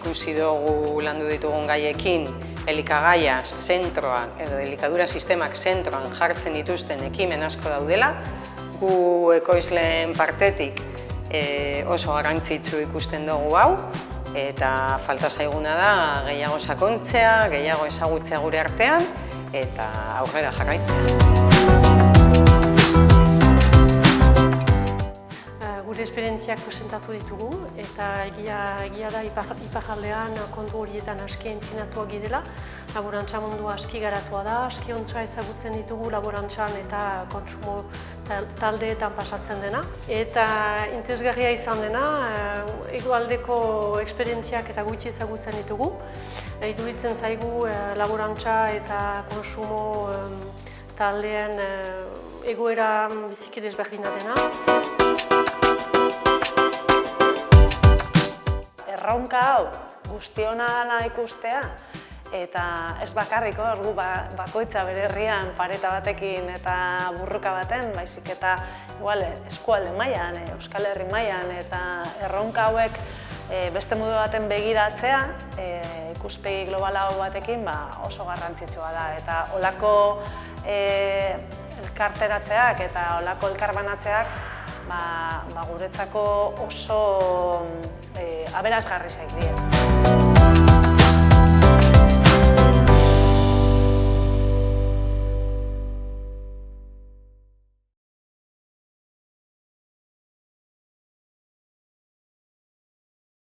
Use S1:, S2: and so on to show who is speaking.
S1: ikusi dugu landu ditugun gaiekin, elikagaia zentroan edo elikadura sistemak zentroan jartzen dituzten ekimen asko daudela, gu ekoizleen partetik oso garrantzitsu ikusten dugu hau, eta falta zaiguna da gehiago sakontzea, gehiago ezagutzea gure artean, eta aurrera jarraitzea.
S2: Gure esperientziak presentatu ditugu eta egia da iparraldean kontu horietan aski entzinatuak girela. Laborantza mundua aski garatua da, aski ontsa ezagutzen ditugu laborantzan eta kontsumo taldeetan pasatzen dena. Eta interesgarria izan dena, hegoaldeko esperientziak eta gutxi ezagutzen ditugu. Iduritzen zaigu laborantza eta kontsumo taldeen egoera biziki desberdina dena.
S3: Erronka hau guztiona dela ikustea eta ez bakarrik hor bakoitza bere herrian pareta batekin eta burruka baten, baizik eta eskualde mailan, Euskal Herri mailan eta erronka hauek beste modu baten begiratzea ikuspegi global hau batekin oso garrantzitsua da eta holako elkarteratzeak eta holako elkarbanatzeak guretzako oso aberasgarri zaik dira.